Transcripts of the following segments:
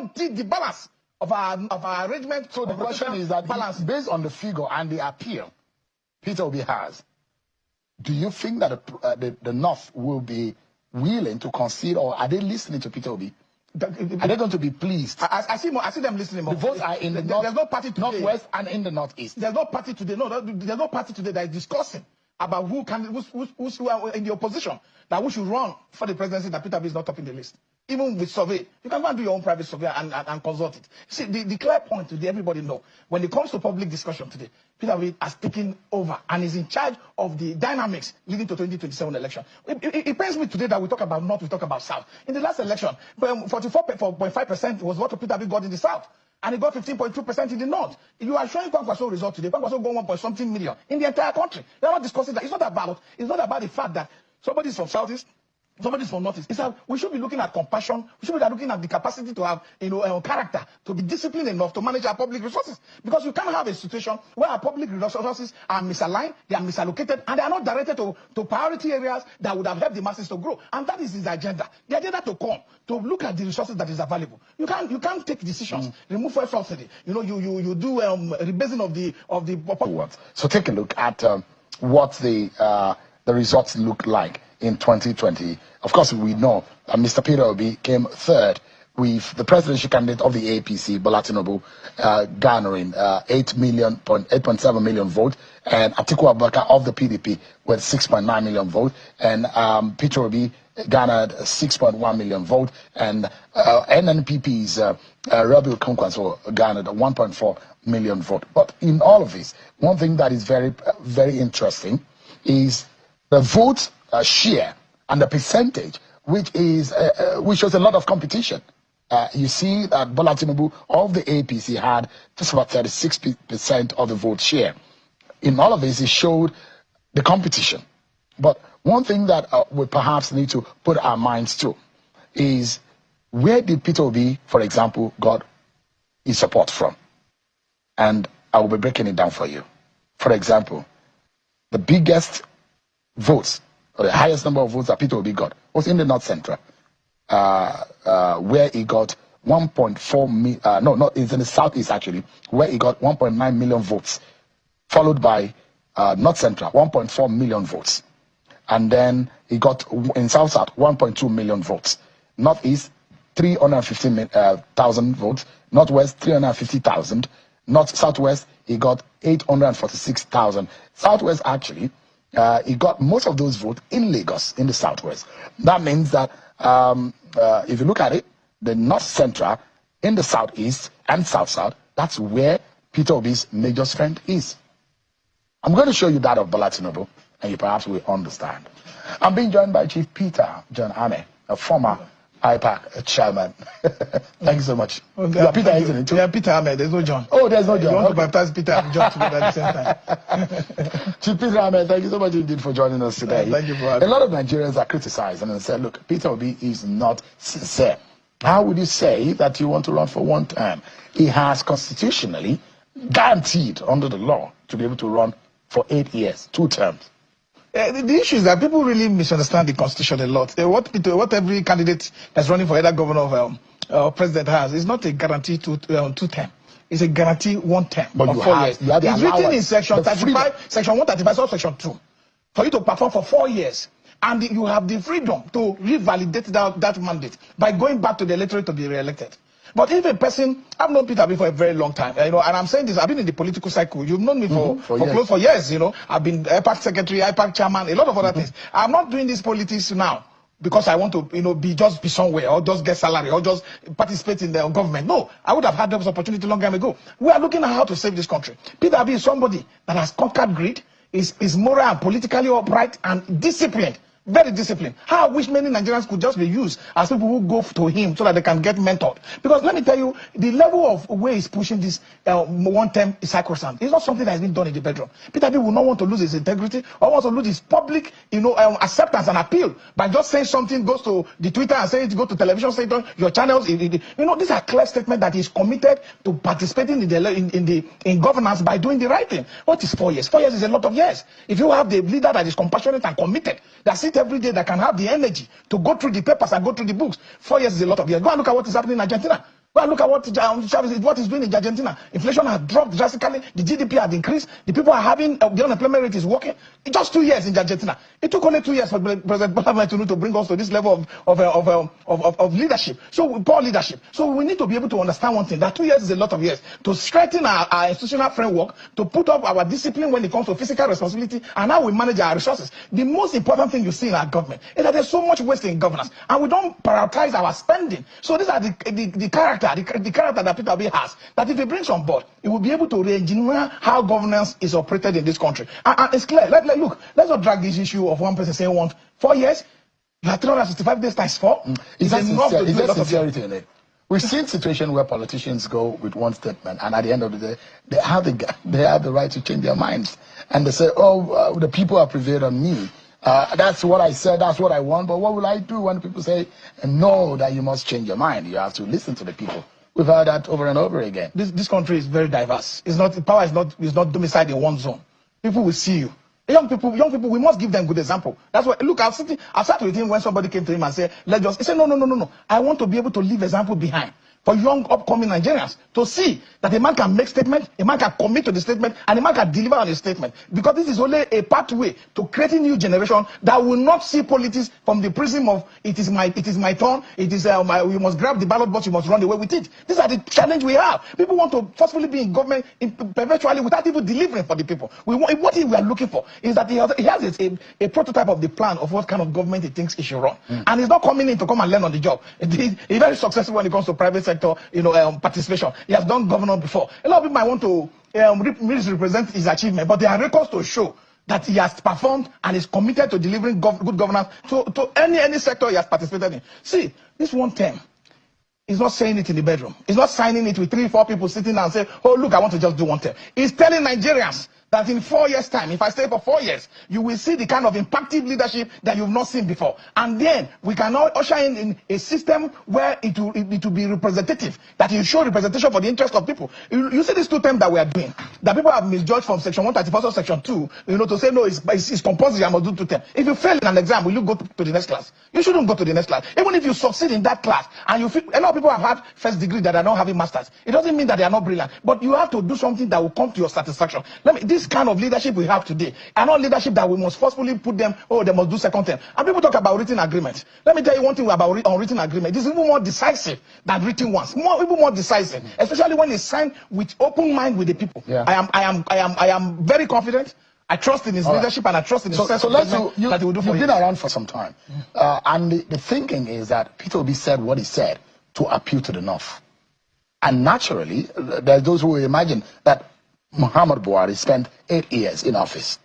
don't see the balance of our arrangement. So the question is that based on the figure and the appeal Peter Obi has, do you think that the North will be willing to concede, or are they listening to Peter Obi? Are they going to be pleased? I see them listening more. The votes are in the north, there's no party today, northwest and in the northeast. There's no party today. No, there's no party today that is discussing about who's in the opposition, that who should run for the presidency, that Peter Obi is not topping the list. Even with survey, you can go and do your own private survey and consult it. See, the clear point today, everybody know, when it comes to public discussion today, Peter Obi has taken over and is in charge of the dynamics leading to 2027 election. It pains me today that we talk about North, we talk about South. In the last election, 44.5% was what Peter Obi got in the South. And he got 15.2% in the North. You are showing Kwankwaso result today. Kwankwaso got 1-point-something million in the entire country. They are not discussing that. It's not about the fact that somebody's from Southeast, somebody's from Northeast. It's that we should be looking at compassion. We should be looking at the capacity to have, character, to be disciplined enough to manage our public resources. Because you can't have a situation where our public resources are misaligned, they are misallocated, and they are not directed to priority areas that would have helped the masses to grow. And that is his agenda. The agenda to come, to look at the resources that is available. You can't take decisions, remove fuel subsidy. You do rebasing of the. So take a look at what the results look like in 2020. Of course, we know Mr. Peter Obi came third, with the presidential candidate of the APC, Bola Tinubu, garnering 8.7 million votes, and Atiku Abubakar of the PDP with 6.9 million votes, and Peter Obi garnered 6.1 million votes, and NNPP's Rabiu Kwankwaso garnered 1.4 million votes. But in all of this, one thing that is very, very interesting is the vote share and the percentage, which shows a lot of competition. You see that Bola Tinubu of the APC had just about 36% of the vote share. In all of this, it showed the competition. But one thing that we perhaps need to put our minds to is, where did Peter Obi, for example, got his support from? And I will be breaking it down for you. For example, the biggest votes, or the highest number of votes that Peter Obi got, was in the North Central, where he got 1.4 million, no, it's in the Southeast actually, where he got 1.9 million votes, followed by North Central, 1.4 million votes. And then he got, in South-South, 1.2 million votes. Northeast, 315,000 votes. Northwest, 350,000. Southwest, he got 846,000. Southwest, actually, he got most of those votes in Lagos, in the Southwest. That means that if you look at it, the North Central, in the Southeast and South-South, that's where Peter Obi's major strength is. I'm going to show you that of Bola Tinubu, and you perhaps will understand. I'm being joined by Chief Peter Ameh, a former IPAC chairman. Thank you so much. Yeah, Peter, isn't it? Too? Yeah, Peter Ameh. There's no John. Oh, there's no John. You want to baptize Peter and John together at the same time. Chief Peter Ameh, thank you so much indeed for joining us today. Thank you for having me. A lot of Nigerians are criticized and they said, look, Peter Obi is not sincere. How would you say that you want to run for one term? He has constitutionally guaranteed under the law to be able to run for 8 years, 2 terms. The issue is that people really misunderstand the Constitution a lot. What every candidate that's running for either governor or president has is not a guarantee to 2 terms. It's a guarantee 1 term of 4 years. It's written in section 35, section 135, or section 2, for you to perform for 4 years. And you have the freedom to revalidate that mandate by going back to the electorate to be re-elected. But if a person, I've known Peter Obi for a very long time, and I'm saying this, I've been in the political cycle. You've known me for close for years, I've been IPAC secretary, IPAC chairman, a lot of other things. I'm not doing this politics now because I want to, be somewhere, or just get salary, or just participate in the government. No, I would have had this opportunity long time ago. We are looking at how to save this country. Peter Obi is somebody that has conquered greed, is moral and politically upright and disciplined. Very disciplined. How I wish many Nigerians could just be used as people who go to him so that they can get mentored. Because let me tell you, the level of way he's pushing this 1 term is sacrosanct. It's not something that has been done in the bedroom. Peter Obi will not want to lose his integrity or want to lose his public, acceptance and appeal by just saying something, goes to the Twitter and say it, go to television, say it, your channels. These are clear statements that he's committed to participating in governance by doing the right thing. What is 4 years? 4 years is a lot of years. If you have the leader that is compassionate and committed, that sits every day, that can have the energy to go through the papers and go through the books, 4 years is a lot of years. Go and look at what is happening in Argentina. Well, look at what is doing in Argentina. Inflation has dropped drastically. The GDP has increased. The people are having the unemployment rate is working. In just 2 years in Argentina. It took only 2 years for President Bola Ahmed Tinubu to bring us to this level of leadership. So poor leadership. So we need to be able to understand one thing, that 2 years is a lot of years to strengthen our institutional framework, to put up our discipline when it comes to fiscal responsibility and how we manage our resources. The most important thing you see in our government is that there's so much waste in governance and we don't prioritize our spending. So these are the character that Peter Ameh has, that if he brings on board, he will be able to re-engineer how governance is operated in this country. And it's clear. Look, let's not drag this issue of one person saying 4 years. You have 365 days times 4. Is there sincerity in it? We've seen situations where politicians go with one statement, and at the end of the day, they have the right to change their minds, and they say, "Oh, the people have prevailed on me. That's what I said. That's what I want. But what will I do when people say no? That you must change your mind. You have to listen to the people." We've heard that over and over again. This country is very diverse. Power is not domiciled in one zone. People will see you. Young people, we must give them good example. That's why, look, I've sat with him when somebody came to him and said, he said, no. I want to be able to leave example behind for young upcoming Nigerians to see that a man can make statement, a man can commit to the statement, and a man can deliver on his statement. Because this is only a pathway to creating new generation that will not see politics from the prism of it is my turn, we must grab the ballot box, you must run away with it. These are the challenge we have. People want to forcefully be in government perpetually without even delivering for the people. What we are looking for is that he has a prototype of the plan of what kind of government he thinks he should run. And he's not coming in to come and learn on the job. He's very successful when it comes to private sector, participation. He has done governor before. A lot of people might want to misrepresent his achievement, but there are records to show that he has performed and is committed to delivering good governance to any sector he has participated in. See, this one term, he's not saying it in the bedroom. He's not signing it with 3-4 people sitting down and saying, "Oh, look, I want to just do one term." He's telling Nigerians that in 4 years' time, if I stay for 4 years, you will see the kind of impactful leadership that you've not seen before. And then we can now usher in a system where it will be representative, that you show representation for the interest of people. You see these 2 terms that we are doing, that people have misjudged from section 134 to section 2, to say, no, it's compulsory, I must do 2 terms. If you fail in an exam, will you go to the next class? You shouldn't go to the next class. Even if you succeed in that class, and a lot of people have had first degree that are not having masters. It doesn't mean that they are not brilliant, but you have to do something that will come to your satisfaction. This kind of leadership we have today, and not leadership that we must forcefully put them, they must do second term. And people talk about written agreement. Let me tell you one thing about unwritten agreement. This is even more decisive than written ones. Even more decisive, especially when it's signed with open mind with the people. Yeah. I am very confident. I trust in his leadership, and I trust in his sense of judgment that he will do for you. You've been around for some time, and the thinking is that Peter Ameh said what he said to appeal to the North. And naturally, there's those who imagine that Muhammad Buhari spent 8 years in office.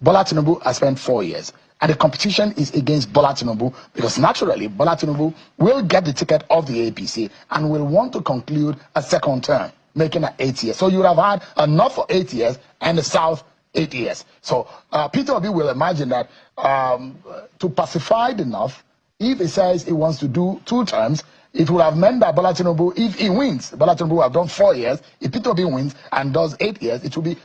Bola Tinubu has spent 4 years. And the competition is against Bola Tinubu because naturally, Bola Tinubu will get the ticket of the APC and will want to conclude a second term, making it 8 years. So you would have had a North for 8 years and the South 8 years. So Peter Ameh will imagine that to pacify the North, if he says he wants to do 2 terms, it would have meant that Bola Tinubu, if he wins, Bola Tinubu would have done 4 years. If Peter Ameh wins and does 8 years, it will be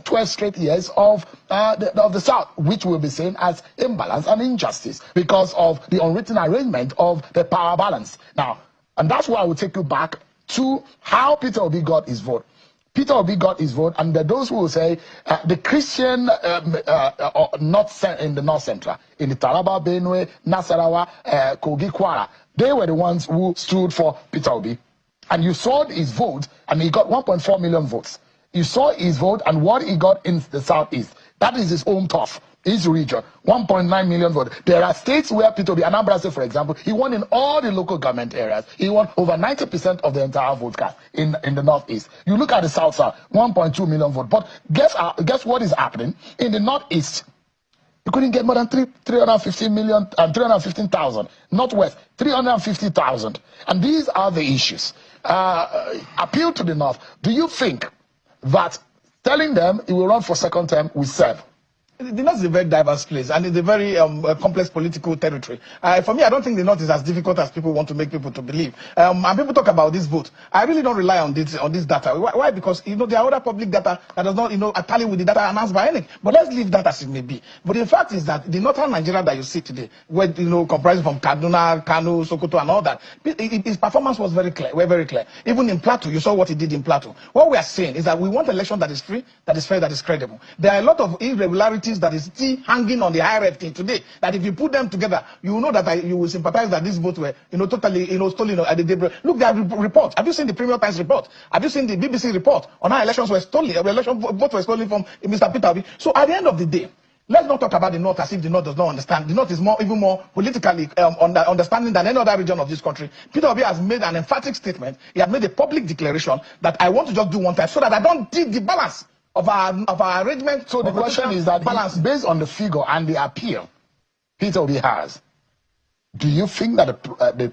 12 straight years of the South, which will be seen as imbalance and injustice because of the unwritten arrangement of the power balance. Now, and that's why I will take you back to how Peter Ameh got his vote. Peter Ameh got his vote, and there are those who will say the Christian in the North Central, in the Taraba, Benue, Nasarawa, Kogi, Kwara, they were the ones who stood for Peter Ameh. And you saw his vote, and he got 1.4 million votes. You saw his vote and what he got in the Southeast. That is his own turf, his region, 1.9 million votes. There are states where Peter Ameh, Anambra, for example, he won in all the local government areas. He won over 90% of the entire vote cast in the Northeast. You look at the South, 1.2 million votes. But guess what is happening? In the Northeast, you couldn't get more than 315,000. Northwest, 350,000. And these are the issues. Appeal to the North. Do you think that telling them he will run for second term will serve? The North is a very diverse place, and it's a very complex political territory. For me, I don't think the North is as difficult as people want to make people to believe. And people talk about this vote. I really don't rely on this data. Why? Because there are other public data that does not tally with the data announced by any. But let's leave that as it may be. But the fact is that the northern Nigeria that you see today, where comprising from Kaduna, Kano, Sokoto, and all that, his performance was very clear. Very clear. Even in Plateau, you saw what he did in Plateau. What we are saying is that we want an election that is free, that is fair, that is credible. There are a lot of irregularities that is still hanging on the IRF thing today, that if you put them together, you will know that you will sympathize that these votes were, totally, stolen at the daybreak. Look, there are reports. Have you seen the Premium Times report? Have you seen the BBC report on how elections were stolen? Votes were stolen from Mr. Peter Ameh. So at the end of the day, let's not talk about the North as if the North does not understand. The North is even more politically understanding than any other region of this country. Peter Ameh has made an emphatic statement. He has made a public declaration that I want to just do one time so that I don't dig the balance of our arrangement. So the question is that based on the figure and the appeal Peter Ameh has, do you think that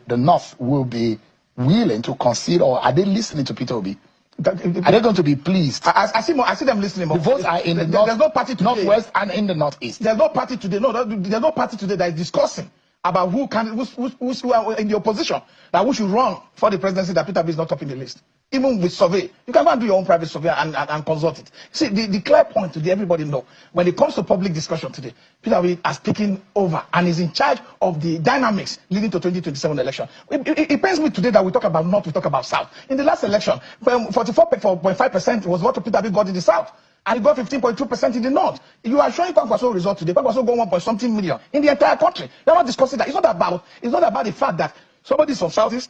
the North will be willing to concede, or are they listening to Peter Ameh? Are they going to be pleased? I see them listening. The votes are in the North, there's no party today, Northwest and in the Northeast. There's no party today. No, there's no party today that is discussing about who are in the opposition, that who should run for the presidency, that Peter Ameh is not topping the list. Even with survey, you can go and do your own private survey and consult it. See, the clear point today, everybody know, when it comes to public discussion today, Peter Ameh has taken over and is in charge of the dynamics leading to 2027 election. It pains me today that we talk about North, we talk about South. In the last election, 44.5% was what Peter Ameh got in the South. And he got 15.2% in the North. You are showing Kwankwaso result today. Kwankwaso got 1 point something million in the entire country. They're not discussing that. It's not about the fact that somebody's from Southeast,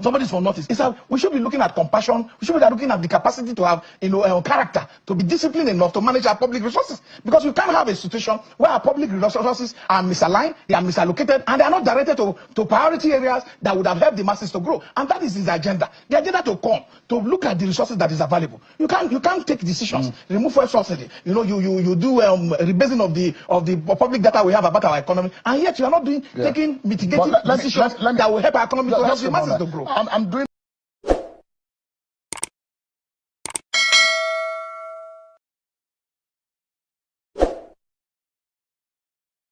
somebody's from Northeast. It's that we should be looking at compassion. We should be looking at the capacity to have, character, to be disciplined enough to manage our public resources. Because you can't have a situation where our public resources are misaligned, they are misallocated, and they are not directed to priority areas that would have helped the masses to grow. And that is his agenda. The agenda to come, to look at the resources that is available. You can't take decisions, remove fuel subsidy. You do rebasing of the public data we have about our economy, and yet you are not taking mitigating decisions that will help our economy to help the masses to grow. I'm doing